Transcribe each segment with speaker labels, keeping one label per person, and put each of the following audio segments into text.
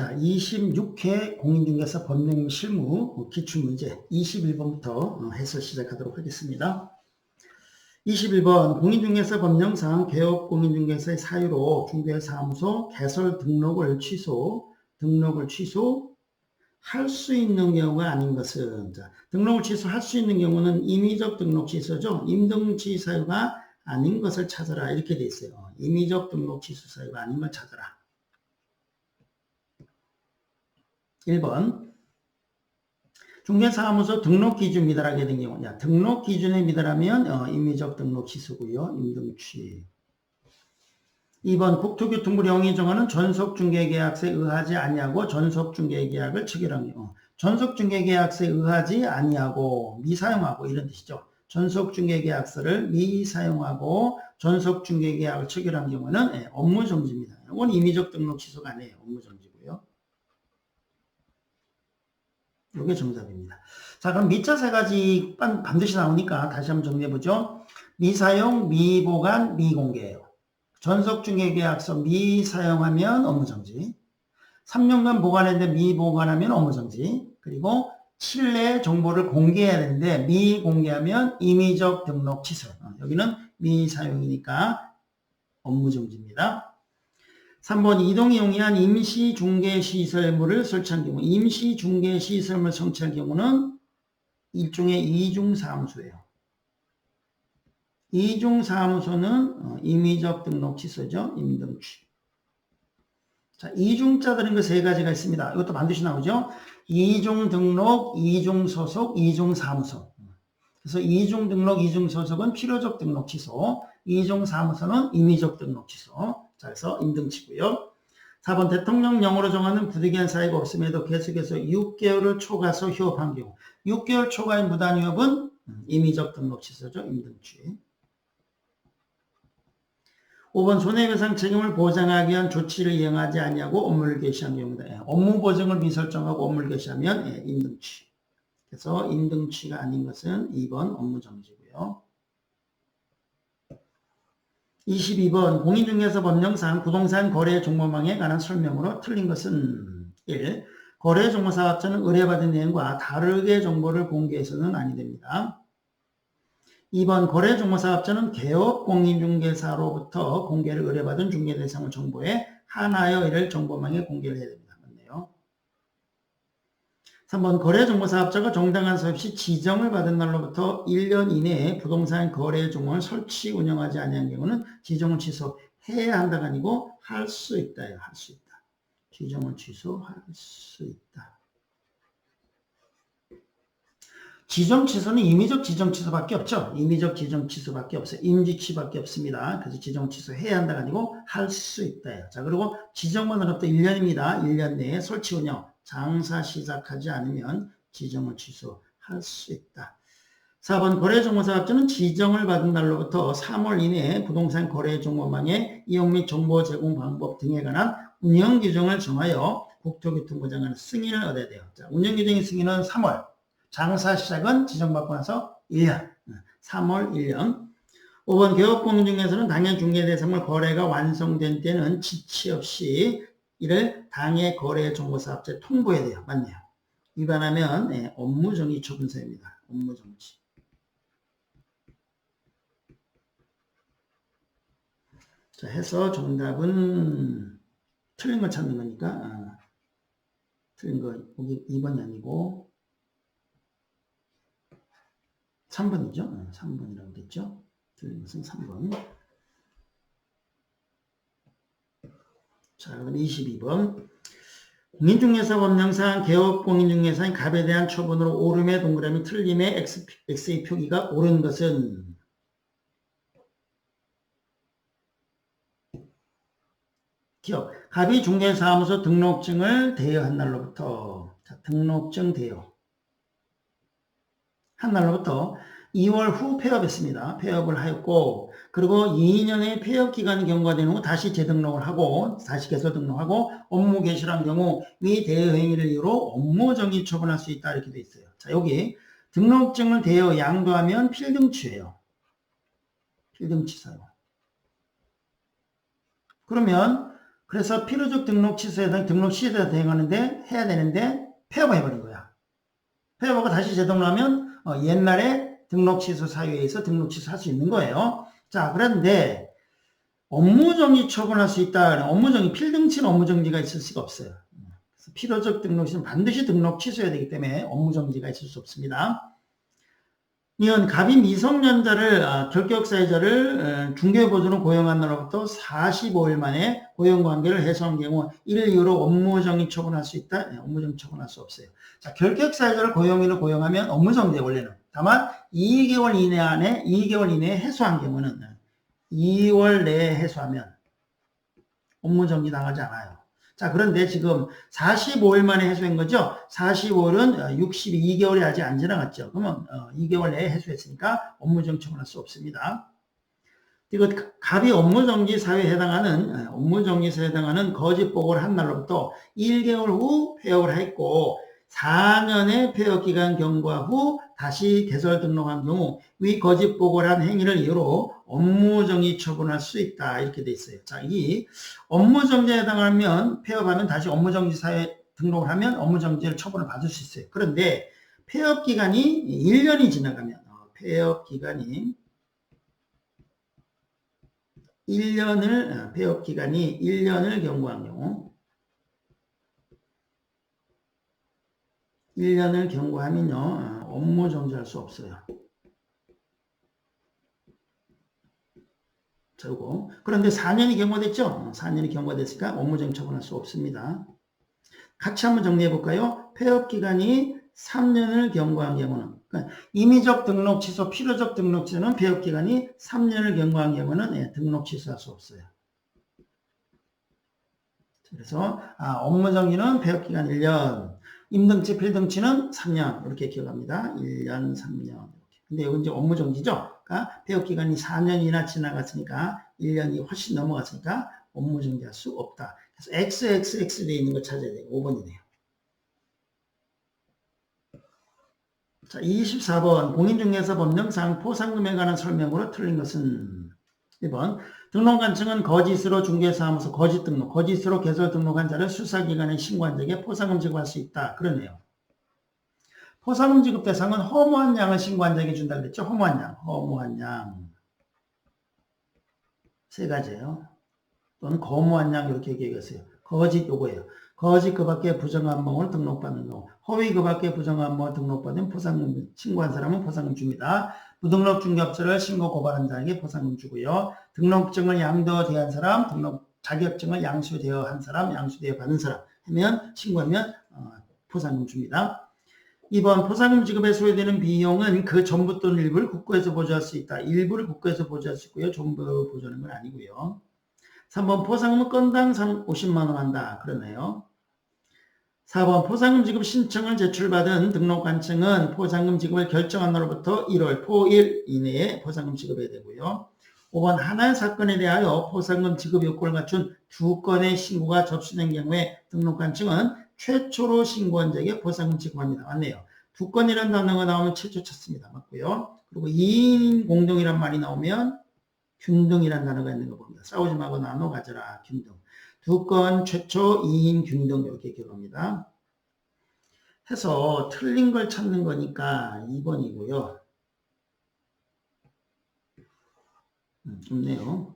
Speaker 1: 자, 26회 공인중개사 법령 실무 기출문제 21번부터 해설 시작하도록 하겠습니다. 21번 공인중개사 법령상 개업 공인중개사의 사유로 중개사무소 개설 등록을 취소할 수 있는 경우가 아닌 것은, 자, 등록을 취소할 수 있는 경우는 임의적 등록 취소죠. 임등치 사유가 아닌 것을 찾아라 이렇게 돼 있어요. 임의적 등록 취소 사유가 아닌 걸 찾아라. 1번 중개사무소 등록 기준 미달하게 된 경우, 등록 기준에 미달하면 임의적 등록 취소고요. 임등취. 2번 국토교통부 영이 정하는 전속중개계약서에 의하지 아니하고 전속중개계약을 체결한 경우, 전속중개계약서에 의하지 아니하고 미사용하고 이런 뜻이죠. 전속중개계약서를 미사용하고 전속중개계약을 체결한 경우는 업무정지입니다. 이건 임의적 등록 취소가 아니에요. 업무정지고요. 이게 정답입니다. 자, 그럼 미자 세 가지 반드시 나오니까 다시 한번 정리해보죠. 미사용, 미보관, 미공개예요. 전속중개계약서 미사용하면 업무정지. 3년간 보관했는데 미보관하면 업무정지. 그리고 실내 정보를 공개해야 되는데 미공개하면 임의적 등록 취소. 여기는 미사용이니까 업무정지입니다. 3번 이동이 용이한 임시중개시설물을 설치한 경우, 임시중개시설물 설치한 경우는 일종의 이중사무소예요. 이중사무소는 임의적 등록 취소죠. 임등취. 자, 이중자 들은 거 세 가지가 있습니다. 이것도 반드시 나오죠. 이중등록, 이중소속, 이중사무소. 그래서 이중등록, 이중소속은 필요적 등록 취소, 이중사무소는 임의적 등록 취소. 자, 그래서 임등치고요. 4번 대통령령으로 정하는 부득이한 사유가 없음에도 계속해서 6개월을 초과해서 휴업한 경우, 6개월 초과의 무단휴업은 임의적 등록 취소죠. 임등치. 5번 손해배상 책임을 보장하기 위한 조치를 이행하지 아니하고 업무를 개시한 경우다. 업무 보증을 미설정하고 업무를 개시하면 임등치. 그래서 임등치가 아닌 것은 2번 업무정지고요. 22번 공인중개사 법령상 부동산 거래 정보망에 관한 설명으로 틀린 것은 1. 거래 정보사업자는 의뢰받은 내용과 다르게 정보를 공개해서는 아니 됩니다. 2번 거래 정보사업자는 개업 공인중개사로부터 공개를 의뢰받은 중개대상을 정보에 하나여 이를 정보망에 공개를 해야 됩니다. 맞네요. 3번 거래정보사업자가 정당한 사유 없이 지정을 받은 날로부터 1년 이내에 부동산 거래종을 설치 운영하지 아니한 경우는 지정을 취소해야 한다가 아니고 할 수 있다예요. 할 수 있다. 지정을 취소할 수 있다. 지정 취소는 임의적 지정 취소밖에 없죠. 임의적 지정 취소밖에 없어요. 임지취밖에 없습니다. 그래서 지정 취소해야 한다가 아니고 할 수 있다예요. 자, 그리고 지정만으로부터 1년입니다. 1년 내에 설치 운영 장사 시작하지 않으면 지정을 취소할 수 있다. 4번 거래정보사업자는 지정을 받은 날로부터 3월 이내에 부동산 거래정보망의 이용 및 정보 제공 방법 등에 관한 운영규정을 정하여 국토교통부 장관의 승인을 얻어야 돼요. 자, 운영규정의 승인은 3월, 장사 시작은 지정받고 나서 1년, 3월 1년. 5번 개업공인중개사는 당해 중개대상물 거래가 완성된 때는 지체 없이 이를 당해 거래정보사업자에 통보해야 돼요. 맞네요. 위반하면 업무정지 처분서입니다. 업무정지. 자, 해서 정답은 틀린 걸 찾는 거니까 틀린 거 여기 2번이 아니고 3번이죠. 3번이라고 됐죠. 틀린 것은 3번. 자, 그럼 22번. 공인중개사 법령상 개업 공인중개사인 갑에 대한 처분으로 옳음의 동그라미 틀림의 X의 표기가 옳은 것은 기업. 갑이 중개사무소 등록증을 대여한 날로부터, 자, 등록증 대여. 한 날로부터 2월 후 폐업했습니다. 폐업을 하였고, 그리고 2년의 폐업 기간이 경과된 후 다시 재등록을 하고, 다시 개설 등록하고, 업무 개시한 경우 위 대여 행위를 이유로 업무정지 처분할 수 있다. 이렇게 돼 있어요. 자, 여기 등록증을 대여 양도하면 필등치예요. 필등치 사유. 그러면 그래서 필요적 등록 취소에 대한 등록 시에다 대응하는데 해야 되는데 폐업을 해버린 거야. 폐업하고 다시 재등록하면 옛날에 등록 취소 사유에 의해서 등록 취소할 수 있는 거예요. 자, 그런데 업무정지 처분할 수 있다. 업무정지, 필등치는 업무정지가 있을 수가 없어요. 그래서 필요적 등록 시는 반드시 등록 취소해야 되기 때문에 업무정지가 있을 수 없습니다. 이건 갑이 미성년자를 결격사유자를 중개보조로 고용한 날로부터 45일 만에 고용관계를 해소한 경우 1일 이후로 업무정지 처분할 수 있다. 업무정지 처분할 수 없어요. 자, 결격사유자를 고용인으로 고용하면 업무정지에 원래는. 다만 2개월 이내에 해소한 경우는 2월 내에 해소하면 업무정지 당하지 않아요. 자, 그런데 지금 45일 만에 해소한 거죠? 45일은 62개월이 아직 안 지나갔죠. 그러면 2개월 내에 해소했으니까 업무정지 처분할 수 없습니다. 이거 갑이 업무정지 사유에 해당하는 거짓 보고를 한 날로부터 1개월 후 폐업을 했고 4년의 폐업 기간 경과 후 다시 개설 등록한 경우 위 거짓 보고를 한 행위를 이유로 업무정지 처분할 수 있다. 이렇게 돼 있어요. 자, 이 업무정지에 해당하면 폐업하면 다시 업무정지 사유에 등록을 하면 업무정지를 처분을 받을 수 있어요. 그런데 폐업 기간이 1년이 지나가면 폐업 기간이 1년을 경고한 경우 1년을 경고하면요 업무 정지할 수 없어요. 저거. 그런데 4년이 경과됐죠? 4년이 경과됐으니까 업무 정지 처분할 수 없습니다. 같이 한번 정리해 볼까요? 폐업 기간이 3년을 경과한 경우는 그러니까 임의적 등록 취소, 필요적 등록 취소는 폐업 기간이 3년을 경과한 경우는 등록 취소할 수 없어요. 그래서 업무 정지는 폐업 기간 1년, 임등치, 필등치는 3년 이렇게 기억합니다. 1년, 3년. 근데 이건 이제 업무 정지죠. 그러니까 폐업 기간이 4년이나 지나갔으니까 1년이 훨씬 넘어갔으니까 업무 정지할 수 없다. 그래서 XXX 되어 있는 거 찾아야 돼요. 5번이네요. 자, 24번 공인중개사 법령상 포상금에 관한 설명으로 틀린 것은 1번 등록관청은 거짓으로 중개사무소 거짓 등록, 거짓으로 개설 등록한 자를 수사기관에 신고한 자에게 포상금 지급할 수 있다. 그러네요. 포상금 지급 대상은 허무한 양을 신고한 자에게 준다 그랬죠. 허무한 양. 세 가지예요. 또는 거무한 양 이렇게 얘기했어요. 거짓 요거예요. 거짓 그 밖에 부정한 몸을 등록받는 경우, 허위 그 밖에 부정한 몸을 등록받는 포상금, 신고한 사람은 포상금 줍니다. 무등록 중개업체를 신고 고발한 자에게 포상금 주고요. 등록증을 양도대여한 사람, 등록 자격증을 양수대여한 사람, 양수대여 받은 사람 하면 신고하면 포상금 줍니다. 2번 포상금 지급에 소요되는 비용은 그 전부 또는 일부를 국고에서 보조할 수 있다. 일부를 국고에서 보조할 수 있고요. 전부 보조하는 건 아니고요. 3번 포상금은 건당 50만 원 한다. 그러네요. 4번 포상금 지급 신청을 제출받은 등록관청은 포상금 지급을 결정한 날로부터 1월 포일 이내에 포상금 지급해야 되고요. 5번 하나의 사건에 대하여 포상금 지급 요건을 갖춘 2건의 신고가 접수된 경우에 등록관청은 최초로 신고한 자에게 포상금 지급합니다. 맞네요. 2건이라는 단어가 나오면 최초 찾습니다. 맞고요. 그리고 2인 공동이란 말이 나오면 균등이라는 단어가 있는 거 봅니다. 싸우지 말고 나눠 가져라. 균등. 2건 최초 2인 균등 이렇게 기억합니다. 해서 틀린 걸 찾는 거니까 2번이고요. 좋네요.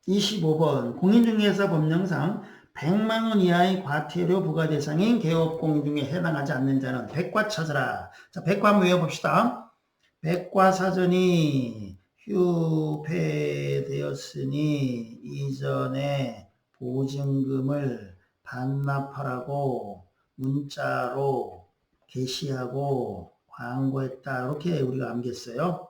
Speaker 1: 25번 공인중개사 법령상 100만 원 이하의 과태료 부과 대상인 개업 공인중에 해당하지 않는 자는 백과 찾아라. 자, 백과 한번 외워봅시다. 백과사전이 휴폐되었으니 이전에 보증금을 반납하라고 문자로 게시하고 광고했다. 이렇게 우리가 암기했어요.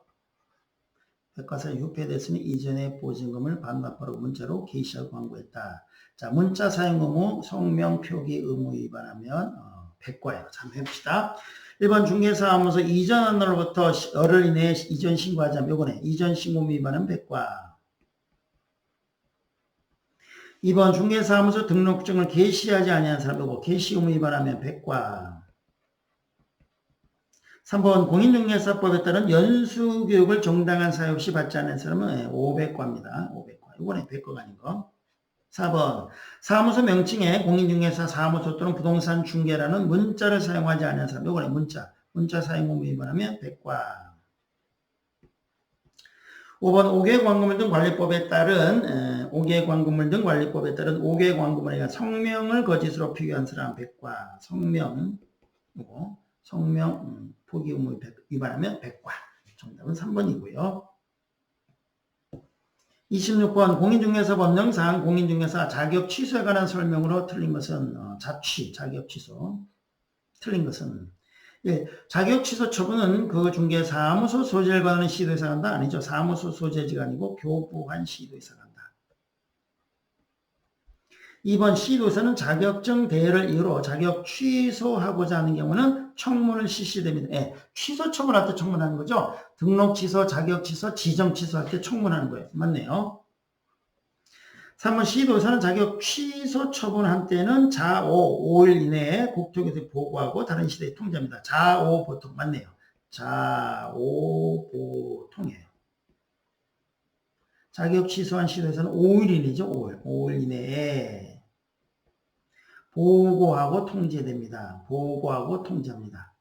Speaker 1: 백과사전이 휴폐됐으니 이전에 보증금을 반납하라고 문자로 게시하고 광고했다. 자, 문자 사용 의무, 성명 표기 의무 위반하면 백과예요. 자, 한번 해봅시다. 1번 중개사무소 이전한 날로부터 열흘 이내에 이전 신고하자면 요거네. 이전 신고 위반은 백과. 2번 중개사무소 등록증을 게시하지 아니한 사람 요거 게시 의무 위반하면 백과. 3번 공인중개사법에 따른 연수교육을 정당한 사유 없이 받지 않는 사람은 500과입니다. 500과. 이번에 100과가 아닌 거. 4번 사무소 명칭에 공인중개사 사무소 또는 부동산 중개라는 문자를 사용하지 않는 사람. 이번에 문자 사용 의무 위반하면 100과. 5번 5개 광고물 등 관리법에 따른 5개 광고물 등 관리법에 따른 5개 광고물에 의한 성명을 거짓으로 표기한 사람 100과. 성명 포기 의무 위반하면 100과. 정답은 3번이고요. 26번 공인중개사 법령상 공인중개사 자격 취소에 관한 설명으로 틀린 것은 자격 취소. 틀린 것은 자격 취소 처분은 그 중개 사무소 소재를 받는 시도에서 간다? 아니죠. 사무소 소재지가 아니고 교부한 시도에서 간다. 2번 시도에서는 자격증 대여를 이유로 자격 취소하고자 하는 경우는 청문을 실시됩니다. 취소 처분할 때 청문하는 거죠. 등록 취소, 자격 취소, 지정 취소할 때 청문하는 거예요. 맞네요. 3번 시도에서는 자격 취소 처분한 때는 자5 5일 이내에 국토교통에 보고하고 다른 시대에 통지합니다. 자5 보통 맞네요. 자5 보통이에요. 자격 취소한 시도에서는 5일 이내죠. 5일 이내에 보고하고 통지됩니다. 보고하고 통지합니다.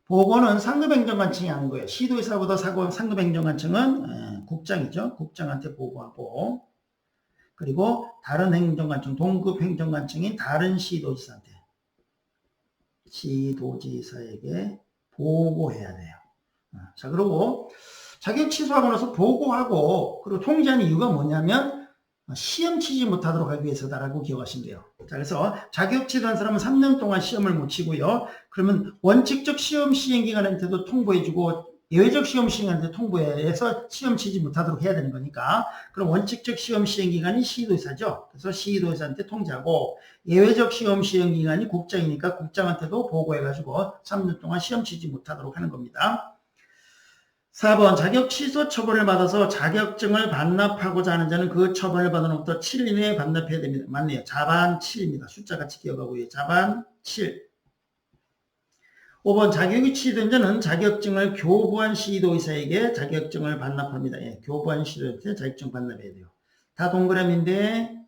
Speaker 1: 보고는 상급행정관청이 하는 거예요. 시도의사보다 상급행정관청은 국장이죠. 국장한테 보고하고 그리고 다른 행정관청, 동급행정관청인 다른 시도지사에게 보고해야 돼요. 자, 그리고 자격 취소하고 나서 보고하고 그리고 통지하는 이유가 뭐냐면 시험 치지 못하도록 하기 위해서다라고 기억하시면 돼요. 자, 그래서 자격 취소한 사람은 3년 동안 시험을 못 치고요. 그러면 원칙적 시험 시행기관한테도 통보해주고 예외적 시험 시행한테 통보해서 시험 치지 못하도록 해야 되는 거니까 그럼 원칙적 시험 시행기관이 시도의사죠. 그래서 시도의사한테 통지하고 예외적 시험 시행기관이 국장이니까 국장한테도 보고해가지고 3년 동안 시험 치지 못하도록 하는 겁니다. 4번 자격 취소 처분을 받아서 자격증을 반납하고자 하는 자는 그 처분을 받은 후부터 7일 이내에 반납해야 됩니다. 맞네요. 자반 7입니다. 숫자 같이 기억하고요. 자반 7. 5번 자격이 취소된 자는 자격증을 교부한 시도의사에게 자격증을 반납합니다. 교부한 시도의사한테 자격증 반납해야 돼요. 다 동그라미인데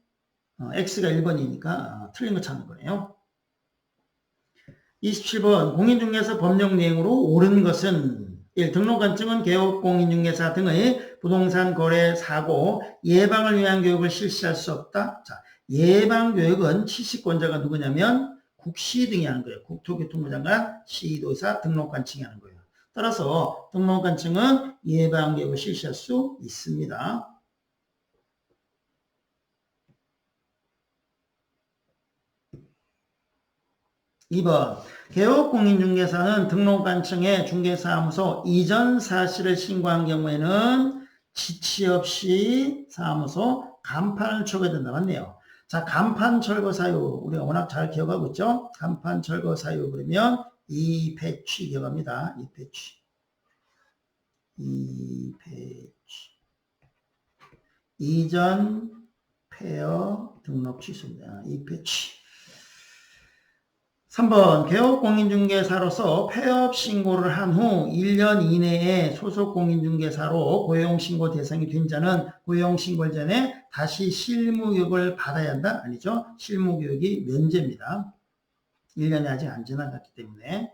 Speaker 1: X가 1번이니까 틀린 거 찾는 거예요. 27번 공인중개사 법령 내용으로 옳은 것은 1. 등록관청은 개업공인중개사 등의 부동산 거래 사고 예방을 위한 교육을 실시할 수 없다. 자, 예방교육은 실시권자가 누구냐면 국시 등이 하는 거예요. 국토교통부 장관, 시도의사, 등록관청이 하는 거예요. 따라서 등록관청은 예방교육을 실시할 수 있습니다. 2번 개업공인중개사는 등록관청에 중개사무소 이전 사실을 신고한 경우에는 지치 없이 사무소 간판을 쳐야 된다. 맞네요. 자, 간판 철거 사유 우리가 워낙 잘 기억하고 있죠. 간판 철거 사유 그러면 이배취 기억합니다. 이배취 이전 폐업 등록 취소입니다. 이배취 3번 개업공인중개사로서 폐업 신고를 한 후 1년 이내에 소속 공인중개사로 고용신고 대상이 된 자는 고용신고 전에 다시 실무교육을 받아야 한다? 아니죠. 실무교육이 면제입니다. 1년이 아직 안 지나갔기 때문에.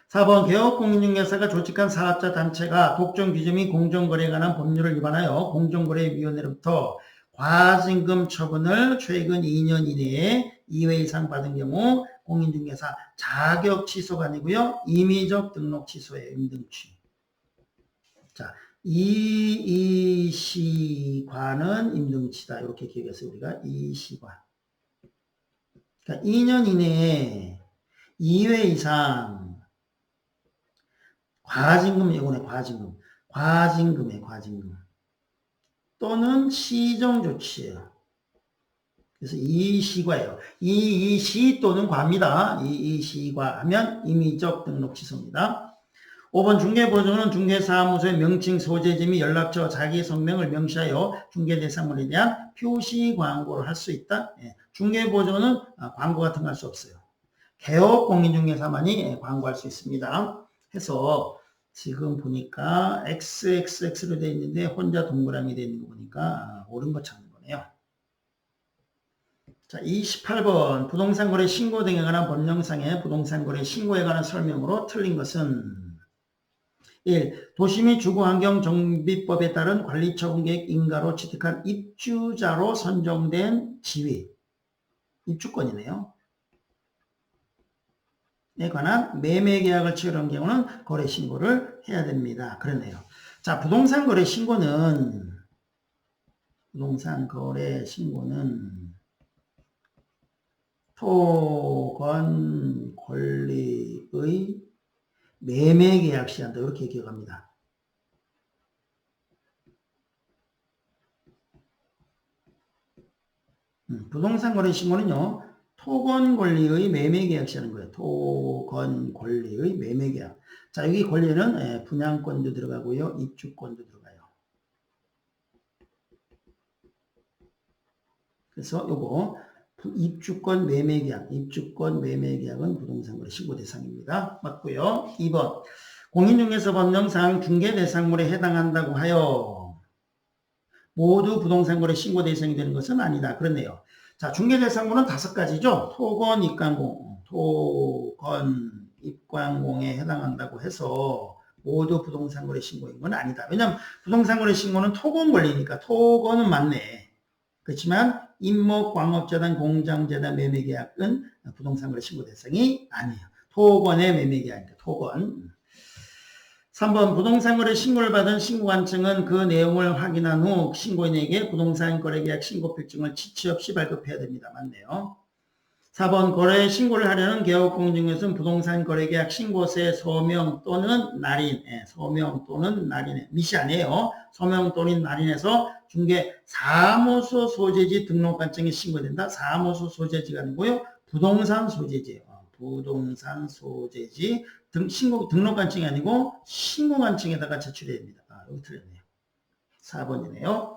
Speaker 1: 4번 개업공인중개사가 조직한 사업자 단체가 독점규제 및 공정거래에 관한 법률을 위반하여 공정거래위원회로부터 과징금 처분을 최근 2년 이내에 2회 이상 받은 경우 공인중개사 자격 취소가 아니고요. 임의적 등록 취소예요. 임등취. 자, 이시과는 임등치다. 이렇게 기억했어요. 우리가 이시과. 그러니까 2년 이내에 2회 이상 과징금 예고네. 과징금이에요. 과징금. 또는 시정조치예요. 그래서 이시과예요. 이시 또는 과입니다. 이시과 하면 임의적 등록 취소입니다. 5번 중개보증은 중개사무소의 명칭, 소재지 및 연락처, 자기 성명을 명시하여 중개대상물에 대한 표시 광고를 할 수 있다. 중개보증은 광고 같은 거 할 수 없어요. 개업 공인중개사만이 광고할 수 있습니다. 해서 지금 보니까 XXX로 되어 있는데 혼자 동그라미 되어 있는 거 보니까 옳은 거 찾는 거네요. 자, 28번 부동산 거래 신고 등에 관한 법령상의 부동산 거래 신고에 관한 설명으로 틀린 것은 1. 도시 및 주거환경정비법에 따른 관리처분계획 인가로 취득한 입주자로 선정된 지위, 입주권이네요. 에 관한 매매계약을 체결한 경우는 거래신고를 해야 됩니다. 그러네요. 자, 부동산 거래신고는 토건 권리의 매매계약 시한다. 이렇게 기억합니다. 부동산 거래 신고는요, 토건 권리의 매매계약 시하는 거예요. 토건 권리의 매매계약. 자, 여기 권리는 분양권도 들어가고요, 입주권도 들어가요. 그래서 요거 입주권 매매계약은 부동산 거래 신고 대상입니다. 맞고요. 2번 공인중개사 법령상 중개 대상물에 해당한다고 하여 모두 부동산 거래 신고 대상이 되는 것은 아니다. 그렇네요. 자, 중개 대상물은 5가지죠. 토건, 입광공에 해당한다고 해서 모두 부동산 거래 신고인 건 아니다. 왜냐하면 부동산 거래 신고는 토건 권리니까 토건은 맞네. 그렇지만 임목, 광업재단, 공장재단 매매계약은 부동산 거래 신고 대상이 아니에요. 토건의 매매계약입니다. 토건. 3번 부동산 거래 신고를 받은 신고관청은 그 내용을 확인한 후 신고인에게 부동산 거래계약 신고필증을 지체 없이 발급해야 됩니다. 맞네요. 4번 거래 신고를 하려는 개업공인중개사는 부동산 거래계약 신고서의 소명 또는 날인, 소명 또는 날인에 미시 아니에요. 소명 또는 날인에서 중개 사무소 소재지 등록관청에 신고된다. 사무소 소재지가 아니고요. 부동산 소재지예요. 부동산 소재지 등록관청이 아니고 신고관청에다가 제출해야 됩니다. 여기 틀렸네요. 4번이네요.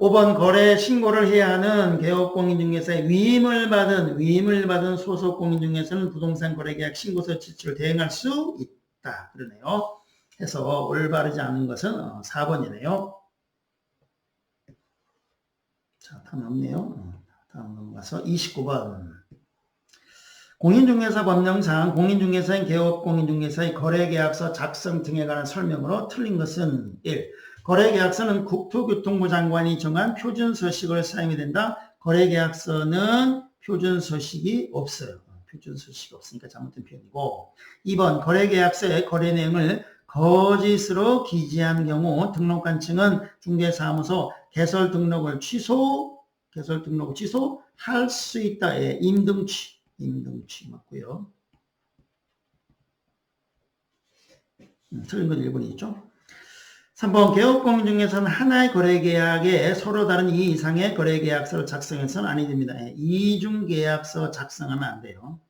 Speaker 1: 5번 거래 신고를 해야 하는 개업공인중개사의 위임을 받은 소속공인중개사는 부동산 거래계약 신고서 제출을 대행할 수 있다. 그러네요. 해서 올바르지 않은 것은 4번이네요. 자, 다음 없네요. 다음 넘어가서 29번. 공인중개사 법령상 공인중개사인 개업공인중개사의 거래계약서 작성 등에 관한 설명으로 틀린 것은 1. 거래계약서는 국토교통부 장관이 정한 표준서식을 사용이 된다. 거래계약서는 표준서식이 없어요. 표준서식이 없으니까 잘못된 표현이고 2번 거래계약서의 거래 내용을 거짓으로 기재한 경우 등록관청은 중개사무소 개설 등록을 취소할 수 있다. 임등치 맞고요. 틀린 건 1번이죠. 3번 개업공인중개사는 하나의 거래계약에 서로 다른 2 이상의 거래계약서를 작성해서는 아니 됩니다. 이중계약서 작성하면 안 돼요.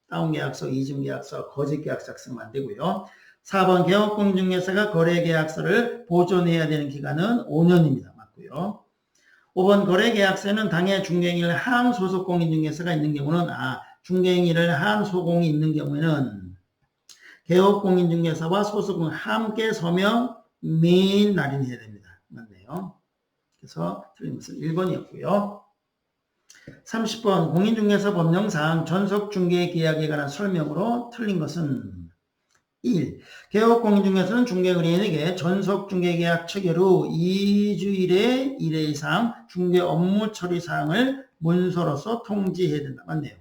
Speaker 1: 다운계약서, 이중계약서, 거짓계약서 작성하면 안 되고요. 4번 개업공인중개사가 거래계약서를 보존해야 되는 기간은 5년입니다. 맞고요. 5번 거래계약서에는 당해 중개인을 한 소속공인중개사가 있는 경우는 중개인을 한 소공이 있는 경우에는 개업공인중개사와 소속공인 함께 서명 및 날인해야 됩니다. 맞네요. 그래서 틀린 것은 1번이었고요. 30번 공인중개사 법령상 전속중개계약에 관한 설명으로 틀린 것은 1. 개업공인중개사는 중개의뢰인에게 전속중개계약 체결 후 2주일에 1회 이상 중개 업무 처리 사항을 문서로서 통지해야 된다. 맞네요.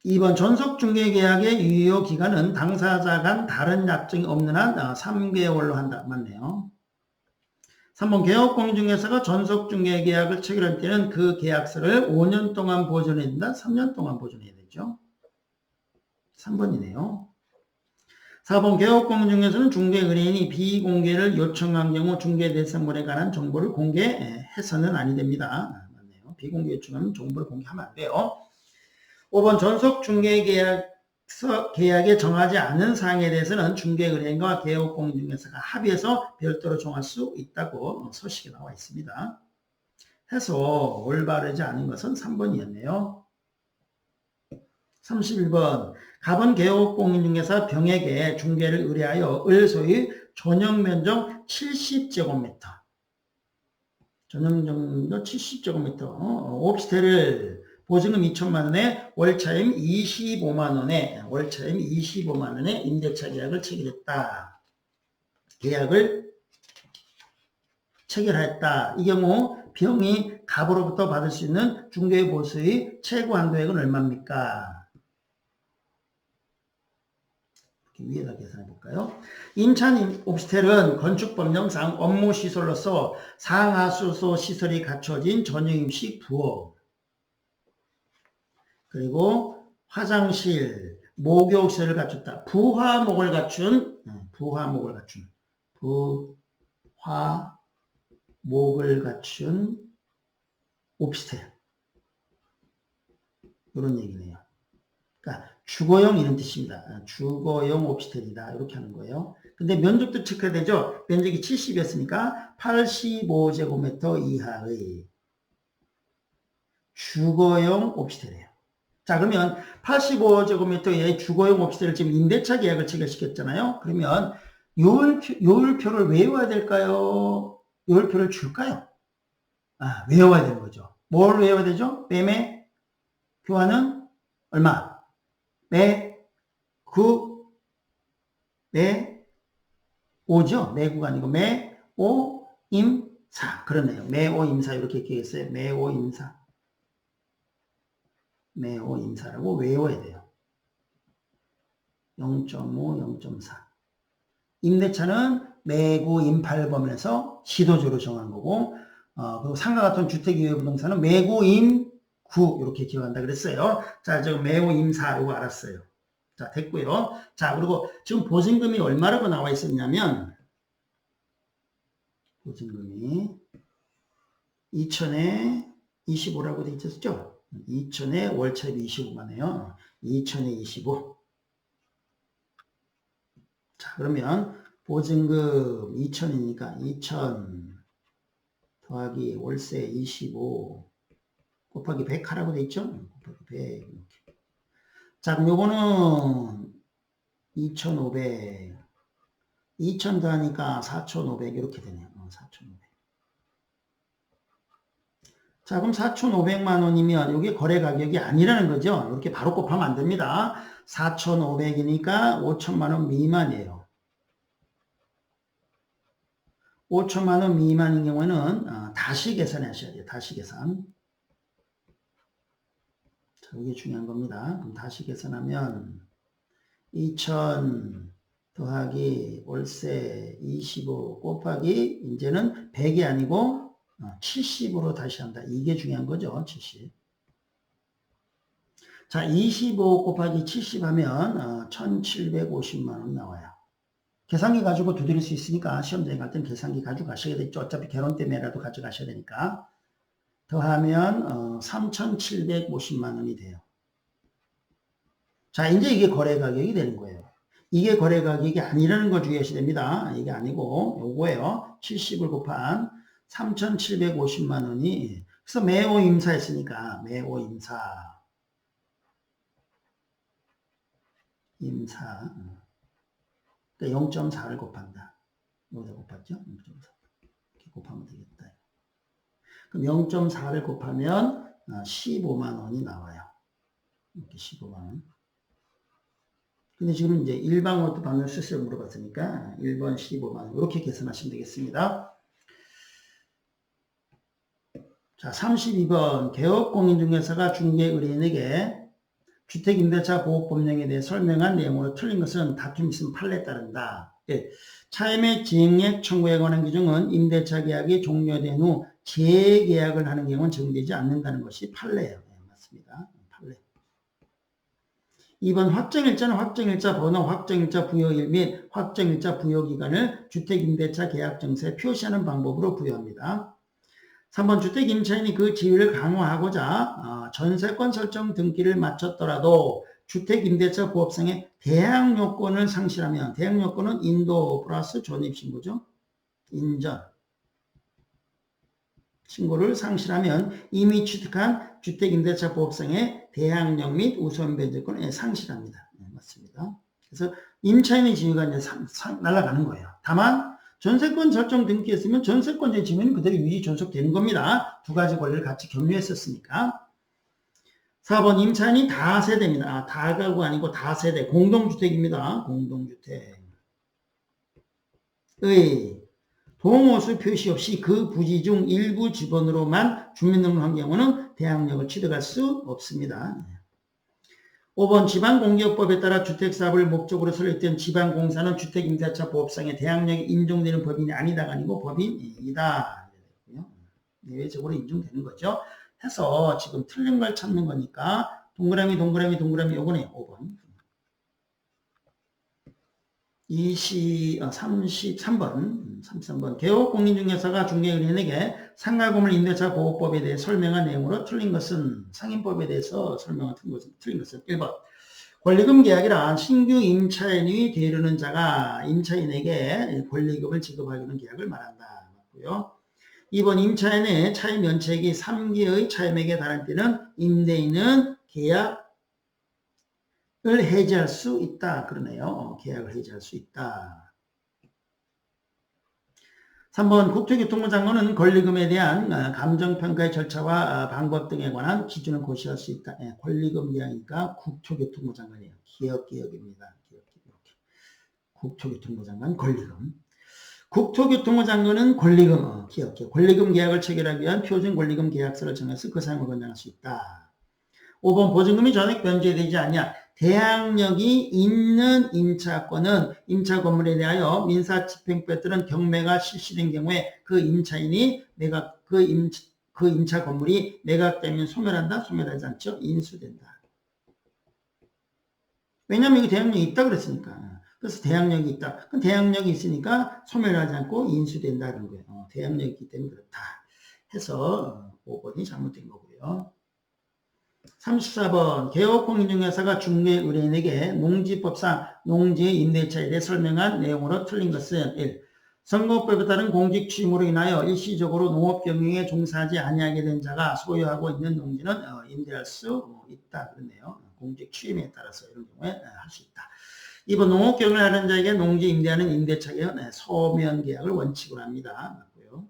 Speaker 1: 2번 전속중개계약의 유효기간은 당사자 간 다른 약정이 없는 한 3개월로 한다. 맞네요. 3번 개업공인중개사가 전속중개계약을 체결할 때는 그 계약서를 5년 동안 보존해야 된다. 3년 동안 보존해야 되죠. 3번이네요. 4번 개업공인중개사는 중개의뢰인이 비공개를 요청한 경우 중개대상물에 관한 정보를 공개해서는 아니 됩니다. 맞네요. 비공개 요청하면 정보를 공개하면 안 돼요. 5번 전속중개계약에 정하지 않은 사항에 대해서는 중개의뢰인과 개업공인중개사가 합의해서 별도로 정할 수 있다고 서식에 나와 있습니다. 해서 올바르지 않은 것은 3번이었네요. 31번 갑은 개업공인중개사 병에게 중개를 의뢰하여 을 소유 전용면적 70제곱미터. 전용면적 70제곱미터. 오피스텔을 보증금 2천만 원에 월차임 25만 원에 월차임 25만 원에 임대차 계약을 체결했다. 계약을 체결했다. 이 경우 병이 갑으로부터 받을 수 있는 중개보수의 최고 한도액은 얼마입니까? 위에다 계산해 볼까요? 인천 오피스텔은 건축법령상 업무 시설로서 상하수소 시설이 갖춰진 전용임식 부업, 그리고 화장실, 목욕시설을 갖췄다. 부화목을 갖춘 오피스텔. 이런 얘기네요. 그러니까 주거용 이런 뜻입니다. 주거용 오피스텔이다. 이렇게 하는 거예요. 근데 면적도 체크해야 되죠. 면적이 70이었으니까 85제곱미터 이하의 주거용 오피스텔이에요. 자, 그러면 85제곱미터 이하의 주거용 오피스텔을 지금 임대차 계약을 체결시켰잖아요. 그러면 요율표를 외워야 될까요? 요율표를 줄까요? 외워야 되는 거죠. 뭘 외워야 되죠? 매매 교환은 얼마? 매오죠. 매구가 아니고 매오임사. 그러네요. 매오임사 이렇게 기억했어요. 매오임사라고 외워야 돼요. 0.5, 0.4. 임대차는 매구 임팔범에서 시도주로 정한 거고, 그리고 상과 같은 주택유효부동산은 매구 임구 이렇게 기억한다 그랬어요. 자, 지금 매우 임사 이거 알았어요. 자, 됐고요. 자, 그리고 지금 보증금이 얼마라고 나와 있었냐면 보증금이 2천에 25라고 돼 있었죠. 2천에 월차입 25만이에요. 2천에 25. 자, 그러면 보증금 2천이니까 2천 더하기 월세 25 곱하기 100 하라고 돼 있죠? 곱하기 100 이렇게. 자, 그럼 요거는 2,500 2,000 더하니까 4,500 이렇게 되네요. 4,500. 자, 그럼 4,500만 원이면 이게 거래 가격이 아니라는 거죠. 이렇게 바로 곱하면 안 됩니다. 4,500이니까 5천만 원 미만이에요. 5천만 원 미만인 경우에는 다시 계산하셔야 돼요. 다시 계산. 자, 이게 중요한 겁니다. 그럼 다시 계산하면 2천 더하기 월세 25 곱하기 이제는 100이 아니고 70으로 다시 한다. 이게 중요한 거죠. 70. 자, 25 곱하기 70 하면 1750만 원 나와요. 계산기 가지고 두드릴 수 있으니까 시험장에 갈 때는 계산기 가지고 가셔야 되죠. 어차피 결혼 때문에라도 가져가셔야 되니까. 더하면 3750만 원이 돼요. 자, 이제 이게 거래 가격이 되는 거예요. 이게 거래 가격이 아니라는 거 주의하셔야 됩니다. 이게 아니고 요거예요. 70을 곱한 3750만 원이 그래서 매호 임사했으니까 매호 임사 그러니까 0.4를 곱한다. 여기다 곱했죠? 0.4 이렇게 곱하면 되겠다. 그럼 0.4를 곱하면 15만 원이 나와요. 이렇게 15만 원. 근데 지금 이제 일방으로 방금 수수료 물어봤으니까 1번 15만 원 이렇게 계산하시면 되겠습니다. 자, 32번 개업공인중개사가 중개의뢰인에게 주택임대차 보호법령에 대해 설명한 내용으로 틀린 것은 다툼이 있으면 판례에 따른다. 예. 차임의 증액 청구에 관한 규정은 임대차 계약이 종료된 후 재계약을 하는 경우는 적용되지 않는다는 것이 판례예요. 네, 맞습니다. 판례. 2번 확정일자는 확정일자 번호, 확정일자 부여일 및 확정일자 부여기간을 주택임대차 계약정서에 표시하는 방법으로 부여합니다. 3번 주택임차인이 그 지위를 강화하고자 전세권 설정 등기를 마쳤더라도 주택임대차 부업상의 대항요건을 상실하면 대항요건은 인도 플러스 존입신고죠. 인전. 신고를 상실하면 이미 취득한 주택임대차 보호법상의 대항력 및 우선 변제권을 상실합니다. 네, 맞습니다. 그래서 임차인의 지위가 이제 날아가는 거예요. 다만 전세권 절정 등기했으면 전세권자의 지위는 그대로 유지 존속되는 겁니다. 두 가지 권리를 같이 경유했었으니까. 4번 임차인이 다세대입니다. 다가구 아니고 다세대 공동주택입니다. 공동주택. 의 동호수 표시 없이 그 부지 중 일부 직원으로만 주민등록을 한 경우는 대항력을 취득할 수 없습니다. 5번 지방공기업법에 따라 주택사업을 목적으로 설립된 지방공사는 주택임대차 보호법상의 대항력이 인정되는 법인이 아니다가 아니고 법인이다. 예외적으로 인정되는 거죠. 해서 지금 틀린 걸 찾는 거니까 동그라미 요거네 5번. 33번 개업공인중개사가 중개의뢰인에게 상가건물 임대차 보호법에 대해 설명한 내용으로 틀린 것은 상인법에 대해서 설명한 틀린 것은 1번 권리금 계약이란 신규 임차인이 되려는 자가 임차인에게 권리금을 지급하기는 계약을 말한다. 맞고요. 2번 임차인의 차임 면책이 3개의 차임액에 달할 때는 임대인은 계약을 해지할 수 있다. 그러네요. 계약을 해지할 수 있다. 3번 국토교통부 장관은 권리금에 대한 감정평가의 절차와 방법 등에 관한 기준을 고시할 수 있다. 권리금 계약이니까 국토교통부 장관이에요. 기억입니다. 국토교통부 장관 권리금. 국토교통부 장관은 권리금, 권리금 계약을 체결하기 위한 표준 권리금 계약서를 정해서 그 사용을 권장할 수 있다. 5번 보증금이 전액 변제되지 않냐. 대항력이 있는 임차권은 임차 건물에 대하여 민사집행법에 따른 경매가 실시된 경우에 그 임차인이 그 임차 건물이 매각되면 소멸한다? 소멸하지 않죠? 인수된다. 왜냐하면 이게 대항력이 있다 그랬으니까. 그래서 대항력이 있다. 그럼 대항력이 있으니까 소멸하지 않고 인수된다는 거예요. 대항력이 있기 때문에 그렇다. 해서 5번이 잘못된 거고요. 34번 개업공인중개사가 중개의뢰인에게 농지법상 농지의 임대차에 대해 설명한 내용으로 틀린 것은 1. 선거법에 따른 공직 취임으로 인하여 일시적으로 농업경영에 종사하지 아니하게 된 자가 소유하고 있는 농지는 임대할 수 있다. 그러네요. 공직 취임에 따라서 이런 경우에 할 수 있다. 2번 농업경영을 하는 자에게 농지 임대하는 임대차 계약은 소면 계약을 원칙으로 합니다. 맞고요.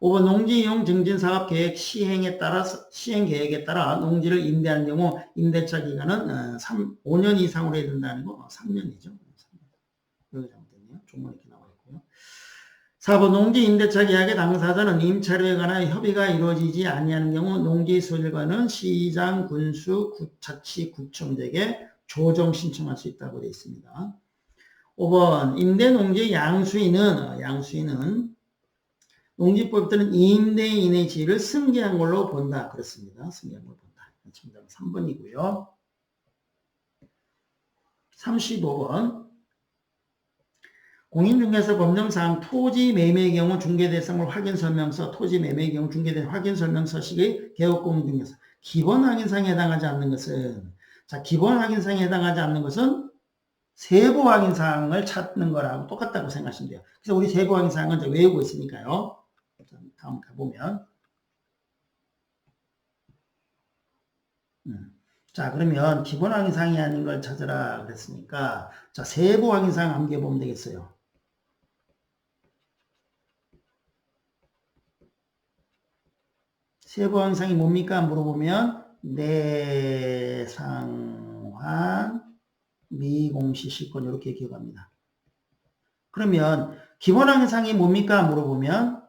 Speaker 1: 5번 농지 이용 증진 사업 계획 시행 계획에 따라 농지를 임대하는 경우 임대차 기간은 5년 이상으로 해야 된다는 거 3년이죠. 여기 잘못됐네요. 종문 이렇게 나와 있고요. 4번 농지 임대차 계약의 당사자는 임차료에 관한 협의가 이루어지지 아니하는 경우 농지 소유권은 시장, 군수, 자치, 구청에게 조정 신청할 수 있다고 되어 있습니다. 5번 임대 농지의 양수인은 농지법에 따른 임대인의 지위를 승계한 걸로 본다. 그렇습니다. 승계한 걸로 본다. 정답은 3번이고요. 35번 공인중개사 법령상 토지 매매의 경우 중개대상물 확인설명서, 토지 매매의 경우 중개대 확인설명서식의 개업공인중개사 기본 확인사항에 해당하지 않는 것은 기본 확인사항에 해당하지 않는 것은 세부 확인사항을 찾는 거라고 똑같다고 생각하시면 돼요. 그래서 우리 세부 확인사항은 이제 외우고 있으니까요. 다음 가보면 자 그러면 기본 확인사항이 아닌 걸 찾으라 그랬으니까 자 세부 확인사항 함께 보면 되겠어요. 세부 확인사항이 뭡니까 물어보면 내상환 미공시시권 이렇게 기억합니다. 그러면 기본 확인사항이 뭡니까 물어보면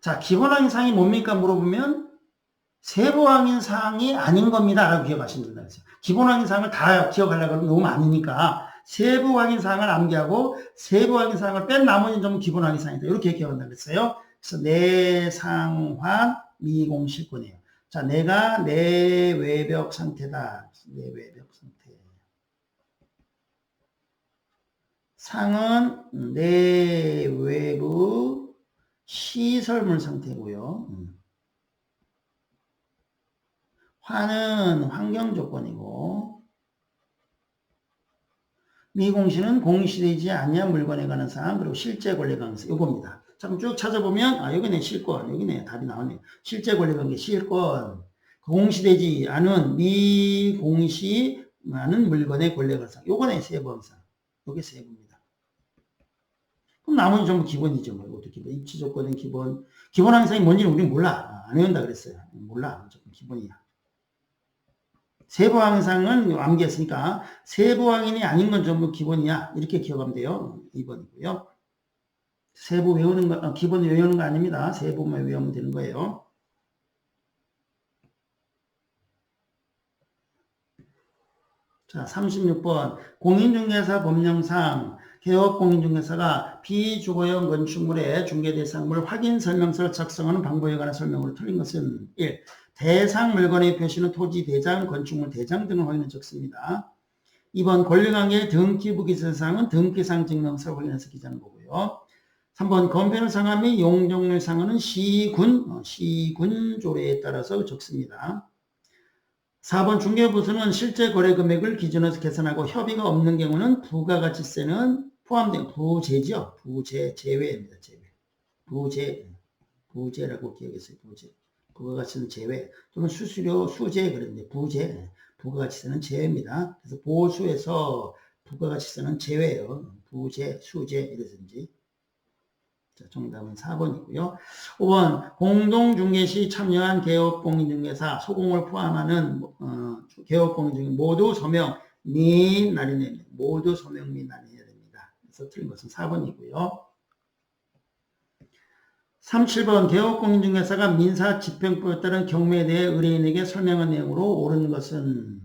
Speaker 1: 자, 기본 확인사항이 뭡니까 물어보면 세부 확인사항이 아닌 겁니다. 라고 기억하시면 된다. 기본 확인사항을 다 기억하려고 하면 너무 많으니까 세부 확인사항을 암기하고 세부 확인사항을 뺀 나머지는 좀 기본 확인사항이다. 이렇게 기억한다고 했어요. 그래서 내상환 미공실권이에요. 자, 내가 내외벽 상태다. 내외벽 상태. 상은 내외부 시설물 상태고요. 환은 환경조건이고 미공시는 공시되지 아니한 물건에 관한 사항, 그리고 실제 권리 관계사, 요겁니다. 자, 그럼 쭉 찾아보면, 여기네, 실권. 여기네, 답이 나오네. 실제 권리 관계, 실권. 공시되지 않은, 미공시 않은 물건의 권리 관계사. 요거네, 세부항상. 요게 세부입니다. 그럼 나머지 전부 기본이죠. 뭐, 이것도 기본. 입지 조건은 기본. 기본 항상이 뭔지는 우리는 몰라. 안 외운다 그랬어요. 몰라. 무조건 기본이야. 세부항상은 암기했으니까 세부항인이 아닌 건 전부 기본이야. 이렇게 기억하면 돼요. 2번이고요. 세부 외우는 거, 기본 외우는 거 아닙니다. 세부만 외우면 되는 거예요. 자, 36번. 공인중개사 법령상 개업공인중개사가 비주거용 건축물의 중개대상물 확인 설명서를 작성하는 방법에 관한 설명으로 틀린 것은 1. 대상 물건의 표시는 토지 대장, 건축물 대장 등을 확인해 적습니다. 2번 권리관계 등기부 기재사항은 등기상 증명서를 확인해서 기재하는 거고요. 3번 건배를 상한 및 용적률 상한은 시군 조례에 따라서 적습니다. 4번 중개부서는 실제 거래 금액을 기준으로 계산하고 협의가 없는 경우는 부가가치세는 포함된 부재죠. 부재, 제외입니다. 제외. 부재라고 기억했어요. 부재. 부가가치는 제외 또는 수수료, 수재 그랬는데 부재, 부가가치세는 제외입니다. 그래서 보수에서 부가가치세는 제외예요. 부재, 수재 이래서인지. 자, 정답은 4번이고요. 5번 공동중개 시 참여한 개업공인중개사 소공을 포함하는 개업공인중개 모두 서명 및 날인해 모두 서명 및 날인해야 됩니다. 그래서 틀린 것은 4번이고요. 37번 개업공인중개사가 민사집행법에 따른 경매에 대해 의뢰인에게 설명한 내용으로 옳은 것은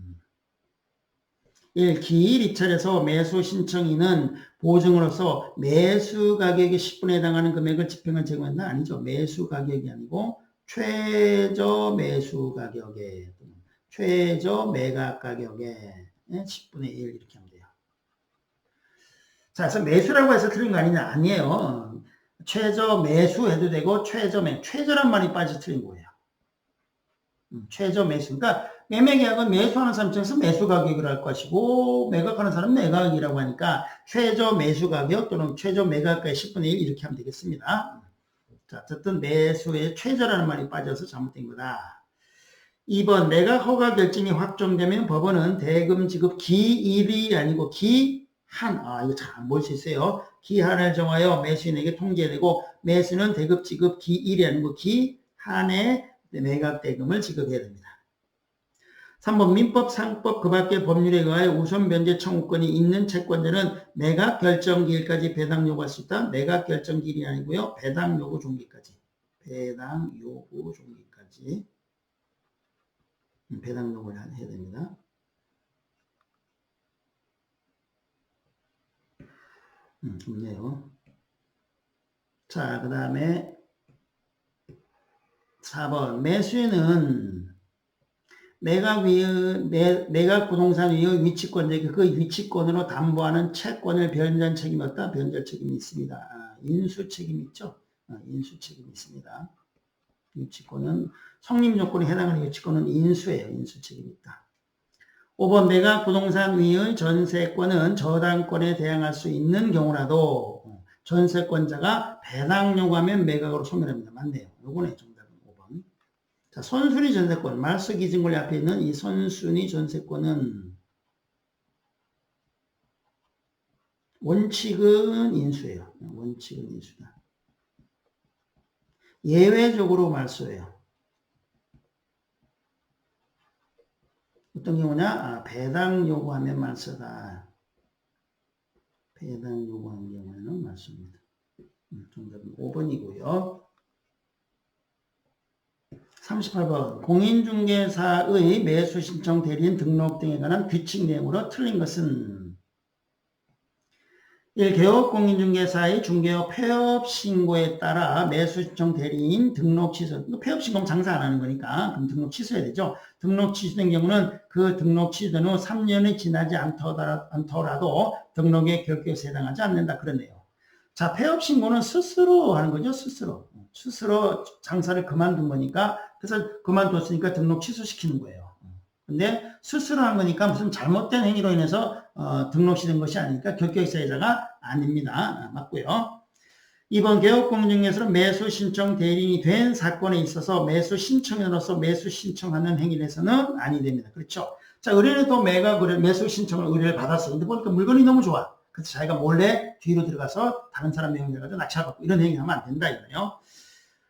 Speaker 1: 1. 기일 입찰에서 매수 신청인은 보증으로서 매수 가격의 10분에 해당하는 금액을 집행을 제공한다? 아니죠. 매수 가격이 아니고 최저 매수 가격에 최저 매각 가격에 10분의 1 이렇게 하면 돼요. 자, 그래서 매수라고 해서 틀린 거 아니냐? 아니에요. 최저 매수 해도 되고 최저란 말이 빠져 틀린 거예요. 최저 매수. 그러니까 매매계약은 매수하는 사람 입장에서 매수 가격을 할 것이고 매각하는 사람은 매각이라고 하니까 최저 매수 가격 또는 최저 매각가의 10분의 1 이렇게 하면 되겠습니다. 자, 어쨌든 매수의 최저라는 말이 빠져서 잘못된 거다. 2번 매각 허가 결정이 확정되면 법원은 대금 지급 기일이 아니고 기한, 이거 잘 볼 수 있어요. 기한을 정하여 매수인에게 통지되고 매수는 대금 지급 기일이 아니고 기한에 매각 대금을 지급해야 됩니다. 3번 민법, 상법, 그 밖의 법률에 의하여 우선 변제 청구권이 있는 채권자는 매각 결정 기일까지 배당 요구할 수 있다. 매각 결정 기일이 아니고요. 배당 요구 종기까지. 배당 요구 종기까지. 배당 요구를 해야 됩니다. 좋네요. 자, 그 다음에 4번 매수인은 매각 부동산 위의 위치권자에게 그 위치권으로 담보하는 채권을 변제한 책임이 없다. 변제할 책임이 있습니다. 인수 책임이 있죠. 인수 책임이 있습니다. 위치권은 성립 요건에 해당하는 위치권은 인수예요. 인수 책임이 있다. 5번 매각 부동산 위의 전세권은 저당권에 대항할 수 있는 경우라도 전세권자가 배당 요구하면 매각으로 소멸합니다. 맞네요. 요거네 정답은 5번. 자, 선순위 전세권, 말소 기준권리 앞에 있는 이 선순위 전세권은 원칙은 인수예요. 원칙은 인수다. 예외적으로 말소예요. 어떤 경우냐? 배당 요구하면 말소다. 배당 요구하는 경우에는 말소입니다. 정답은 5번이고요. 38번 공인중개사의 매수신청 대리인 등록 등에 관한 규칙 내용으로 틀린 것은 1. 개업공인중개사의 중개업 폐업신고에 따라 매수신청 대리인 등록 취소. 폐업신고는 장사 안 하는 거니까 그럼 등록 취소해야 되죠. 등록 취소된 경우는 그 등록 취소된 후 3년이 지나지 않더라도 등록에 결격에 해당하지 않는다. 그러네요. 자, 폐업신고는 스스로 하는 거죠. 스스로 장사를 그만둔 거니까 그래서 그만뒀으니까 등록 취소시키는 거예요. 근데 스스로 한 거니까 무슨 잘못된 행위로 인해서 등록시 된 것이 아니니까 결격사유자가 아닙니다. 맞고요. 2번 개업공인 중에서는 매수 신청 대리인이 된 사건에 있어서 매수 신청인으로서 매수 신청하는 행위를 해서는 아니 됩니다. 그렇죠? 자, 의뢰인도 매수 신청을 의뢰를 받았어요. 근데 보니까 물건이 너무 좋아. 그래서 자기가 몰래 뒤로 들어가서 다른 사람 명의를 낙찰받고 이런 행위 하면 안 된다 이거예요.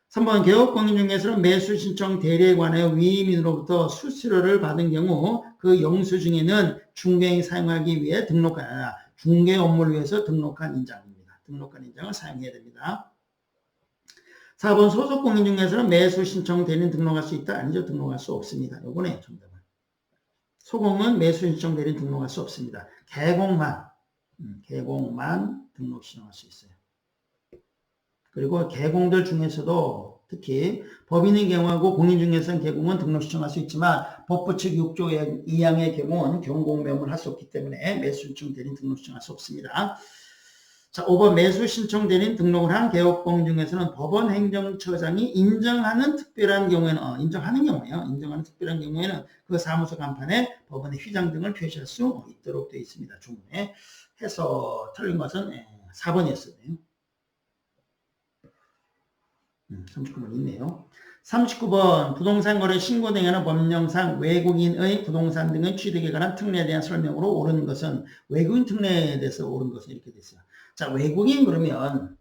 Speaker 1: 3번 개업공인 중에서는 매수 신청 대리에 관하여 위임인으로부터 수수료를 받은 경우 그 영수증에는 중개인이 사용하기 위해 등록한 중개 업무를 위해서 등록한 인장입니다. 등록한 인장을 사용해야 됩니다. 4번 소속공인 중에서는 매수 신청 대리인 등록할 수 있다? 아니죠. 등록할 수 없습니다. 요거네요. 정답은. 소공은 매수 신청 대리인 등록할 수 없습니다. 개공만 등록 신청할 수 있어요. 그리고 개공들 중에서도 특히 법인의 경우하고 공인 중에서는 개공은 등록 신청할 수 있지만 법부 측 6조 2항의 개공은 경공매물을 할 수 없기 때문에 매수 신청 대리인 등록 신청할 수 없습니다. 자, 5번 매수 신청 대리인 등록을 한 개업공인 중에서는 법원 행정처장이 인정하는 특별한 경우에는 인정하는 특별한 경우에는 그 사무소 간판에 법원의 휘장 등을 표시할 수 있도록 되어 있습니다. 주문에 해서 틀린 것은 4번이었어요. 39번 있네요. 39번 부동산 거래 신고 등에는 법령상 외국인의 부동산 등의 취득에 관한 특례에 대한 설명으로 옳은 것은 외국인 특례에 대해서 옳은 것은 이렇게 됐어요. 자, 외국인 그러면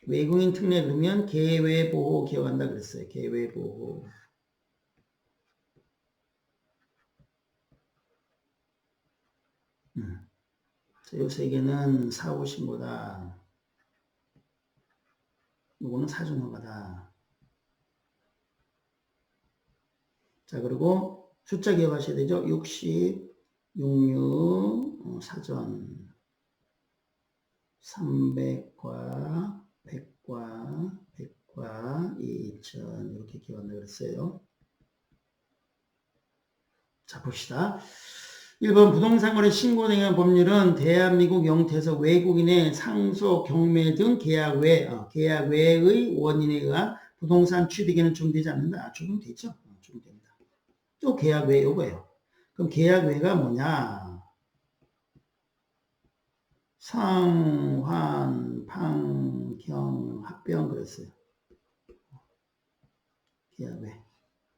Speaker 1: 외국인 특례 그러면 개외보호 기억한다 그랬어요. 개외보호. 자, 요 세 개는 사후 신고다. 이거는 사전허가다. 자, 그리고 숫자 기억하셔야 되죠. 60, 66, 사전, 300과 100과 2000 이렇게 기억한다 그랬어요. 자, 봅시다. 1번 부동산 거래 신고 등의 법률은 대한민국 영토에서 외국인의 상속, 경매 등 계약 외의 원인에 의한 부동산 취득에는 적용되지 않는다. 적용되죠? 적용됩니다. 또 계약 외 요거예요. 그럼 계약 외가 뭐냐? 상, 환, 판, 경, 합병 그랬어요. 계약 외.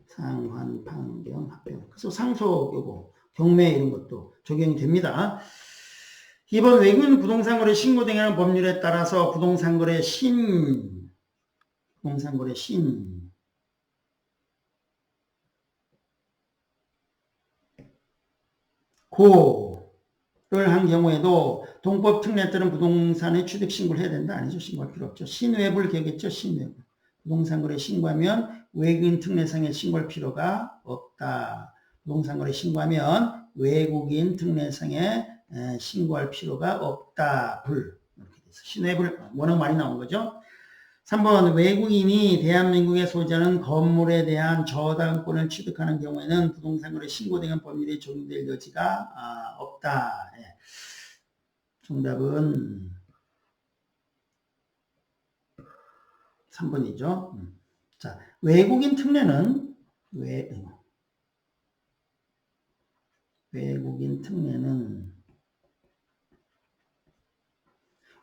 Speaker 1: 상, 환, 판, 경, 합병. 그래서 상속 요거. 경매 이런 것도 적용이 됩니다. 이번 외국인 부동산 거래 신고 등이라는 법률에 따라서 부동산 거래 고를 한 경우에도 동법 특례에 따른 부동산의 취득 신고를 해야 된다. 아니죠. 신고할 필요 없죠. 신외부를 기억했죠. 신외부. 부동산 거래 신고하면 외국인 특례상에 신고할 필요가 없다. 부동산 거래 신고하면 외국인 특례상에 신고할 필요가 없다. 불. 이렇게 돼서 신외불 워낙 많이 나온 거죠. 3번 외국인이 대한민국에 소유하는 건물에 대한 저당권을 취득하는 경우에는 부동산 거래 신고 등의 법률에 적용될 여지가 없다. 정답은 3번이죠. 자, 외국인 특례는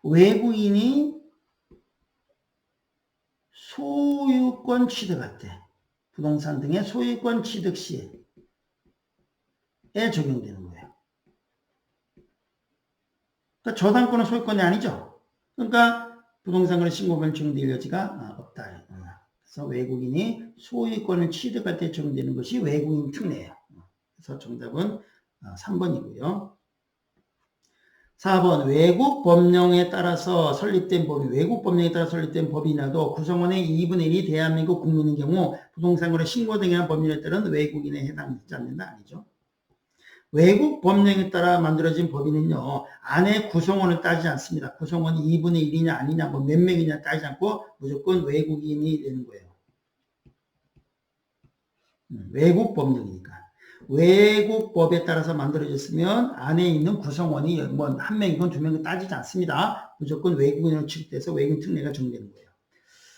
Speaker 1: 외국인이 소유권 취득할 때 부동산 등의 소유권 취득 시에 적용되는 거예요. 그러니까 저당권은 소유권이 아니죠. 그러니까 부동산 거래 신고법에 적용될 여지가 없다. 그래서 외국인이 소유권을 취득할 때 적용되는 것이 외국인 특례예요. 그래서 정답은 3번이고요. 4번 외국 법령에 따라서 설립된 법이라도 구성원의 2분의 1이 대한민국 국민인 경우 부동산 거래 신고 등의 법률에 따른 외국인에 해당되지 않는다. 아니죠. 외국 법령에 따라 만들어진 법인은요. 안에 구성원을 따지지 않습니다. 구성원이 2분의 1이냐 아니냐 몇 명이냐 따지지 않고 무조건 외국인이 되는 거예요. 외국 법령이니까. 외국 법에 따라서 만들어졌으면 안에 있는 구성원이 한 명이건 두 명이건 따지지 않습니다. 무조건 외국인으로 취급돼서 외국인 특례가 적용되는 거예요.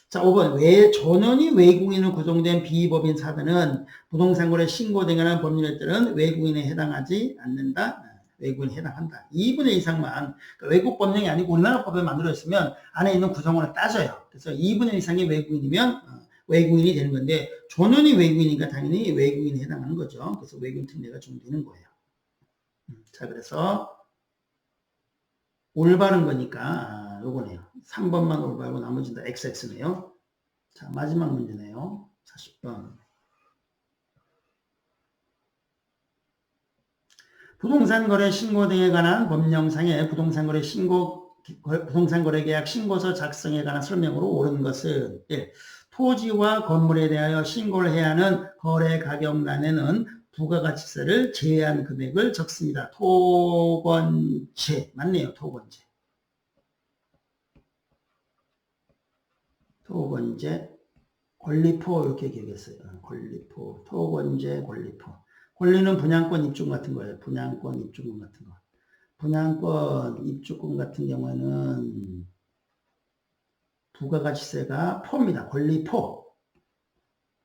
Speaker 1: 자, 5번. 왜 전원이 외국인으로 구성된 비법인 사단은 부동산 거래 신고 등에 관한 법률에 따른 외국인에 해당하지 않는다. 외국인에 해당한다. 2분의 이상만 그러니까 외국 법령이 아니고 우리나라 법에 만들어졌으면 안에 있는 구성원을 따져요. 그래서 2분의 이상이 외국인이면 외국인이 되는 건데 전원이 외국인이니까 당연히 외국인에 해당하는 거죠. 그래서 외국인 특례가 적용되는 거예요. 자, 그래서 올바른 거니까 요거네요. 3번만 올바르고 나머지는 다 XX네요. 자, 마지막 문제네요. 40번. 부동산 거래 신고 등에 관한 법령상의 부동산 거래 계약 신고서 작성에 관한 설명으로 옳은 것은 1. 토지와 건물에 대하여 신고를 해야 하는 거래 가격란에는 부가가치세를 제외한 금액을 적습니다. 토건제 맞네요. 토건제. 토건제 권리포 이렇게 기억했어요. 권리포, 토건제, 권리포. 권리는 분양권 입주금 같은 거예요. 분양권 입주금 같은 거. 분양권 입주금 같은 경우에는 부가가치세가 포입니다. 권리포.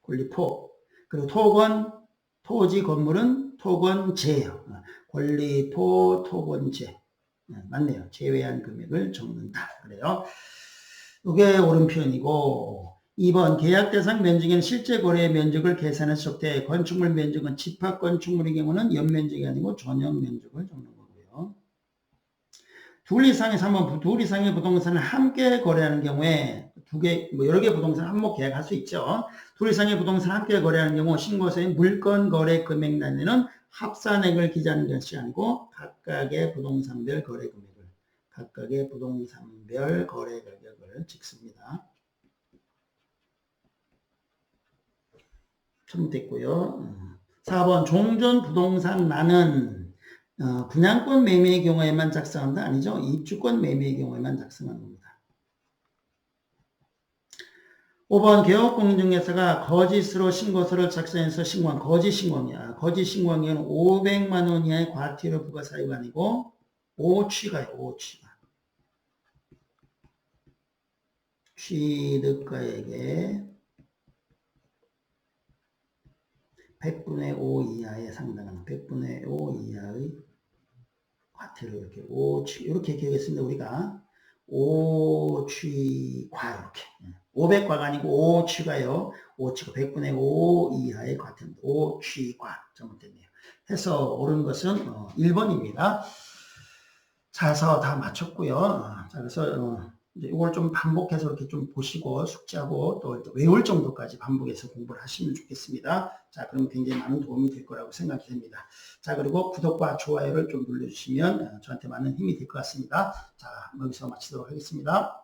Speaker 1: 권리포. 그리고 토건, 토지 건물은 토건제예요. 권리포, 토건제. 맞네요. 제외한 금액을 적는다. 그래요. 이게 옳은 표현이고 2번 계약 대상 면적에는 실제 거래의 면적을 계산해서 적대 건축물 면적은 집합 건축물의 경우는 연면적이 아니고 전용 면적을 적는 거고요. 둘 이상의 3번 둘 이상의 부동산을 함께 거래하는 경우에 여러 개 부동산 한목 계약할 수 있죠. 둘 이상의 부동산을 함께 거래하는 경우 신고서의 물건 거래 금액란에는 합산액을 기재하는 것이 아니고 각각의 부동산별 거래 금액을 각각의 부동산별 거래 가격을 찍습니다. 잘못됐고요. 4번 종전 부동산란은 분양권 매매의 경우에만 작성한다? 아니죠. 입주권 매매의 경우에만 작성하는 겁니다. 5번 개업공인중개사가 거짓으로 신고서를 작성해서 신고한 거짓 신고이야. 거짓 신고한 경우는 500만 원 이하의 과태료 부과 사유가 아니고 오취가요. 오취가. 취득가액의 100분의 5 이하에 상당한 100분의 5 이하의 과태료 이렇게 오취 이렇게 기억했습니다. 우리가 오취과 이렇게 500과가 아니고 오취가요. 오취가 100분의 5 이하의 과태료입니다. 오취과 잘못됐네요. 해서 옳은 것은 1번입니다. 자, 해서 다 맞췄고요. 자, 그래서 이제 이걸 좀 반복해서 이렇게 좀 보시고 숙지하고 또 외울 정도까지 반복해서 공부를 하시면 좋겠습니다. 자, 그럼 굉장히 많은 도움이 될 거라고 생각이 됩니다. 자, 그리고 구독과 좋아요를 좀 눌러주시면 저한테 많은 힘이 될 것 같습니다. 자, 여기서 마치도록 하겠습니다.